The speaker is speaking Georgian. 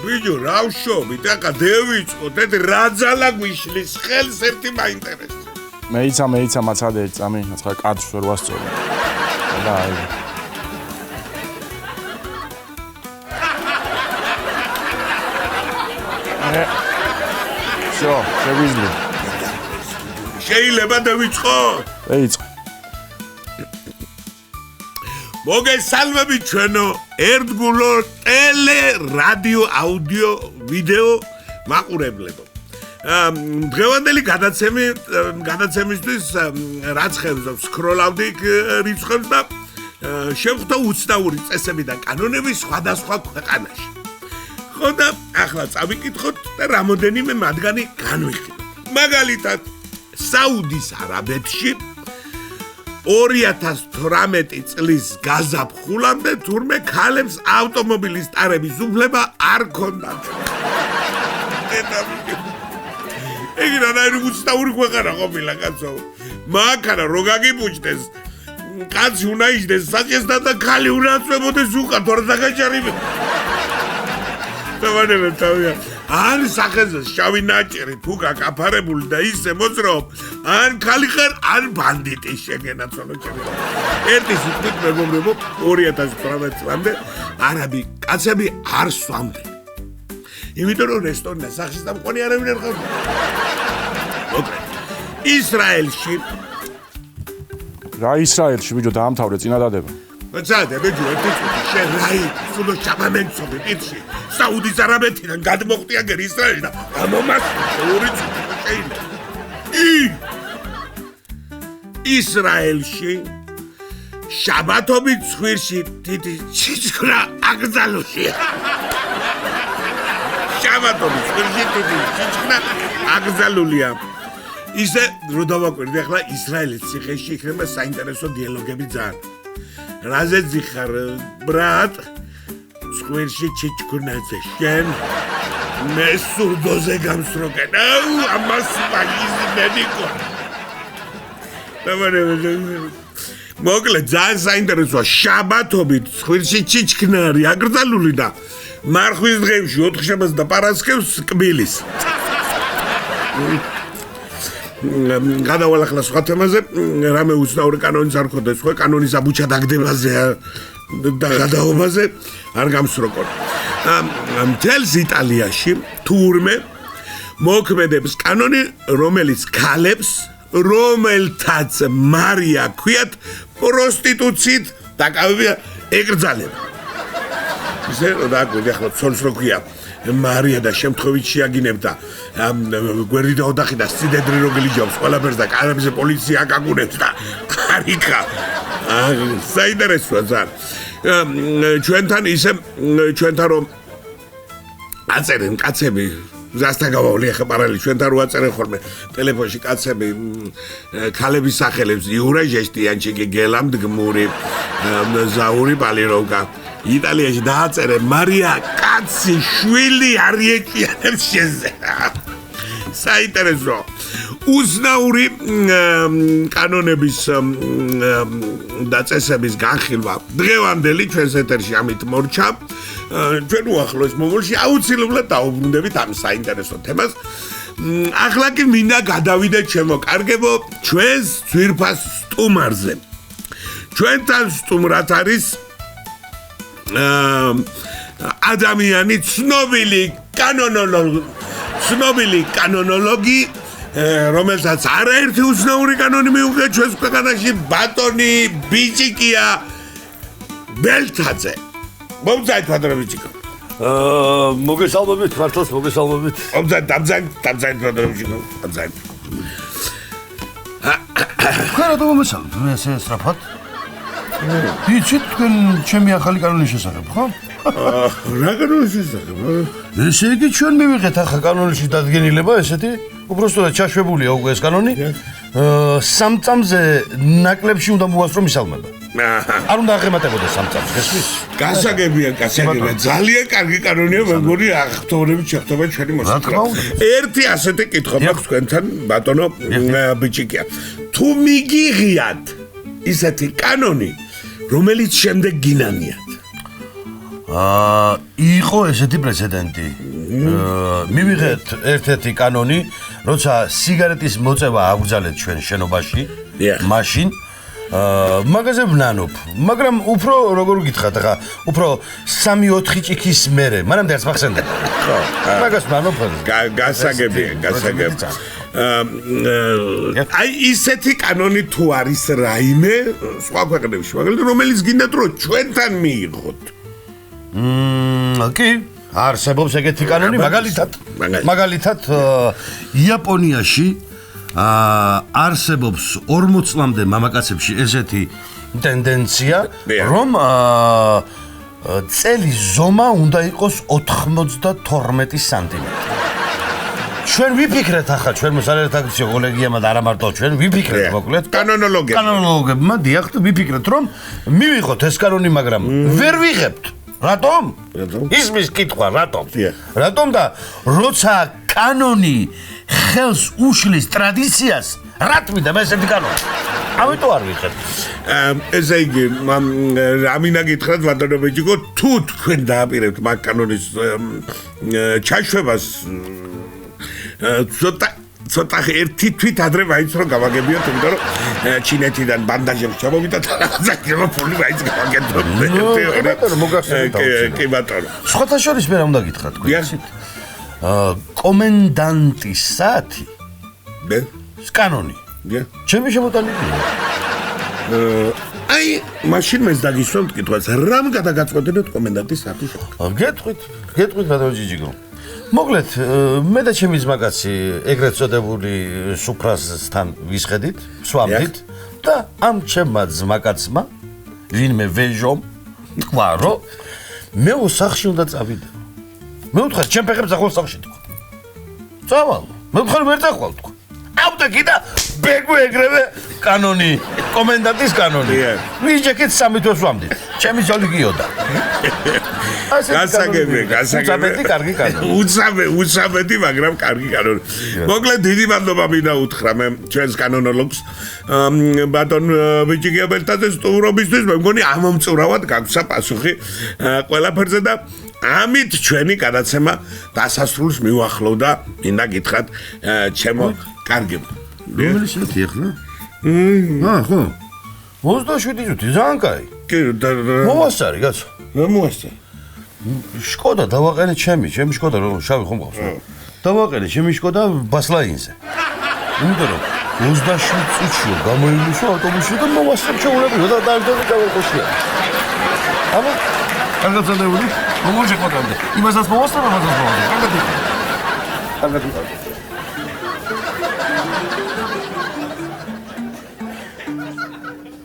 ბიჭო, რა ვშობით, ახლა დევიწყოთ, რა ძალა გვიშლის, ხელს ერთი მაინტერესებს. მეიცა მაცადე წამი, ახლა კადრს ვერ ვასწორი. და აი. შო, შეგვიძლია. შეიძლება დავიწყოთ? ეიწყო. მოგესალმებით ჩვენო ერთგულო ტელე, რადიო, აუდიო, ვიდეო მაყურებლებო. დღევანდელი გადაცემისთვის რაც ხევს სკროლავდი რიცხვებს და შევხვდა უცნაური წესები და კანონები სხვადასხვა ქვეყანაში. ხო და ახლა წავიკითხოთ და რამოდენიმე მათგანი განვიხილოთ. მაგალითად, საუდის არაბეთში 2018 წლის გაზაფხულამდე თურმე ქალებს ავტომობილის ტარების უფლება არ ქონდათ. ეგ რანაირი უცნაური ქვეყანა ყოფილა კაცო. მანქანა რო გაგიბუჭდეს, კაცი უნდა იჯდეს საჭესთან და ქალი უნდა აწვებოდეს უკან, თორე დაგაჭარი. დავანებებ თავია. ან სახეზე შავი ნაჭერი თუ გაკაფარებული და ისე მოძრაობ, ან ქალი ხარ, ან ბანდიტი შეგენაცვალო ჩემი. ერთი სიტყვით მეგობრებო, 2018 წლამდე არაბი კაცები არ სვამდნენ. იმიტომ რომ რესტორნიდან სახის დამყვანი არავინ არ ყავდა. მოკლედ, ისრაელში რა ისრაელში ბიჭო დაამთავრე წინადადება. მოცადე ბიჭო, ერთი წუთი შენ რაი, სულ ჩამამენცობი პირში. საუდის არაბეთიდან გადმოხტი აგერ ისრაელი და ამომასწრე ორი წუთი შეიძლება. ისრაელში შაბათობით ცხვირში თითი ჩიჩქნა აკრძალულია. შაბათობით ცხვირში თითი ჩიჩქნა აკრძალულია. ისე რო დავაკვირდი ახლა ისრაელის ციხეში იქნება საინტერესო დიალოგები ძალიან. რაზე ძიხარ ბრატ? ცხვირში ჩიჩქნაზე შენ მე სურდოზე გამსროგენ. აუ ამას მაგიზი მედიკო. მოკლედ ძალიან საინტერესოა. შაბათობით ცხვირში ჩიჩქნა არის აკრძალული და მარხვის დღეებში 4 შაბათს და პარასკევს კბილის. გადავალ ახლა სხვა თემაზე, რამე უცნაური კანონის არ ხოდეს, ხო კანონის აბუჩა დაგდებაზე და გადაობაზე არ გამსროკონ. მთელს იტალიაში თურმე მოქმედებს კანონი, რომელიც ქალებს, რომელთაც მარია ქვიათ, პროსტიტუციით დაკავებია ეკრძალება. ისე რომ დააკვირდი ახლა ცოლს რო ქვია მარია და შემთხვევით შეაგინებდა გვერდი და ოთახი და სიდედრი რო გილიჯავს ყველაფერს და კარებზე პოლიცია აკაკუნებს და არიქა. საინტერესოა ძალიან. ჩვენთან ისე ჩვენთან რომ აწერენ კაცები ზასთან გავავლი ახლა პარალელი ჩვენთან რო აწერენ ხოლმე ტელეფონში კაცები ქალების სახელებს იურა ჟესტიანჩიკი გელამ დგმური ზაური პალიროვკა იტალიაში დააწერე მარია კაცი შვილი არიეკიანებს შეზე. საინტერესო. უცნაური კანონების და წესების განხილვა დღევანდელი ჩვენს ეთერში ამით მორჩა. ჩვენ უახლოეს მომავალში აუცილებლად დაუბრუნდებით ამ საინტერესო თემას. ახლა კი მინდა გადავიდეთ ჩემო კარგებო ჩვენს ძვირფას სტუმარზე. ჩვენთან სტუმრად არის ადამიანი ცნობილი კანონოლოგი, რომელსაც არაერთი უცნაური კანონი მიუღია ჩვენს ქვეყანაში, ბატონი ბიჭიკია ბელთაძე. მომძაით ბატონო ბიჭიკო. მოგესალმებით, მართლაც მოგესალმებით. დამძაით ბატონო ბიჭიკო, დამძაით. ხარა მომესალმებით, მე ესე სწრაფად. იცით თქვენ ჩემი ახალი კანონის შესახებ, ხო? რა კანონის შესახებ? ესე იგი ჩვენ მივიღეთ ახლა კანონში დადგენილება ესეთი, უბრალოდ ჩაშვებულია უკვე ეს კანონი. 3 წამზე ნაკლებში უნდა მოასწრო მისალმება. არ უნდა აღემატებოდეს 3 წამს, გესმის? გასაგებია, ძალიან კარგი კანონია, მეგონი აღთქმებით შეხვდება ჩვენი მოსახლეობა. ერთი ასეთი კითხვა მაქვს თქვენთან, ბატონო ბიჭიკია. თუ მიგიღიათ ისეთი კანონი, რომელიც შემდეგ გინანიათ. იყო ესეთი პრეცედენტი. მივიღეთ ერთ-ერთი კანონი, როცა სიგარეტის მოწევა აგრძელეთ ჩვენ შენობაში, მაშინ მაგაზე ვნანობ, მაგრამ უფრო როგორ გითხრათ, ხა, უფრო 3-4 ჭიქის მერე, მანამდე არც მახსენდება. ხო, მაგას ვნანობ. გასაგებია. აი ისეთი კანონი თუ არის რაიმე სხვა ქვეყნებში, მაგალითად, რომელიც გინდათ რომ ჩვენთან მიიღოთ. კი, არსებობს ეგეთი კანონი, მაგალითად, იაპონიაში არსებობს 40 წლამდე მამაკაცებში ესეთი ტენდენცია, რომ წელის ზომა უნდა იყოს 92 სანტიმეტრი. ჩვენ ვიფიქრეთ ახლა ჩვენ მოსალერტაქციო კოლეგიამ და არა მარტო ჩვენ ვიფიქრეთ მოკლედ კანონოლოგებმა დიახ ვიფიქრეთ რომ მივიღოთ ეს კანონი მაგრამ ვერ ვიღებთ რატომ? ისმის კითხვა რატომ? რატომ და როცა კანონი ხელს უშლის ტრადიციას რა თვიდა მე ესეთი კანონი ამიტომ არ ვიღებ ესე იგი ამინა გითხრათ ბატონო ბიჭიკო თუ თქვენ დააპირებთ მაგ კანონის ჩაშვებას ცოტა ერთი თვით ადრე მაინც რომ გავაგებიოთ, იმიტომ რომ ჩინეთიდან ბანდაჟებს ჩამოვიდა და რაღაცა ფული მაინც გავაგებთ. კი ბატონო. სხვათა შორის მე რა უნდა გითხრათ თქვენ? კომენდანტის საათი. მე? კანონი. ჩემი შემოტანილია. აი, მაშინ მეც დაგისვამთ კითხვას, რამ გადაგაწყვეტინოთ კომენდანტის საათის? გეტყვით ბატონო ჯიჯიკო. მოკლედ, მე და ჩემი ძმაკაცი ეგრეთ წოდებული სუფრასთან ვისხედით, ვსვამდით და ამ ჩემმა ძმაკაცმა, ვინმე ვეჟომ, თქვა, რომ მე ოსახში უნდა წავიდე. მე ვთხარ, ჩემ ფეხებს ახვალ სახში თქვა. წავალ, მე ვთხარ ვერ წახვალ თქვა. ავტეკი და ბეგო ეგრევე კანონი, კომენდანტის კანონი. ვიჯექეთ 3 თვეს ვამდით. ჩემი ძოლი გიოდა. გასაგებია. კარგი კანონი. უცაბეთი, მაგრამ კარგი კანონი. მოკლედ დიდი მადლობა მინდა უთხრა მე ჩვენს კანონოლოგს. ბატონ ბიჭიკიაბელთაძე სტუმრობისთვის მე მგონი ამომწურავად გაგვცა პასუხი ყველაფერზე და ამით ჩვენი გადაცემა დასასრულს მივახლოვდა. მინდა გითხრათ ჩემო კარგებ. რომელი საათი ახლა? ხო. 27 წუთი, ძალიან კაი. კი, მოვასწარი, კაცო. რა მოვასწარი? შკოდა დავაყენე ჩემი შკოდა რომ შავი ხომ ყავს. დავაყენე ჩემი შკოდა ბასლაინზე. იმიტომ რომ 27 წუთში გამოიმუშო ავტობუსში და მოვასწრებ ჩაულებრივ და დაიწყო გავხოშია. აბა, კარგაცადებული, მომოშეკოდამდე. იმასაც მოვასწრებ, ამასაც მოვასწრებ. კარგად.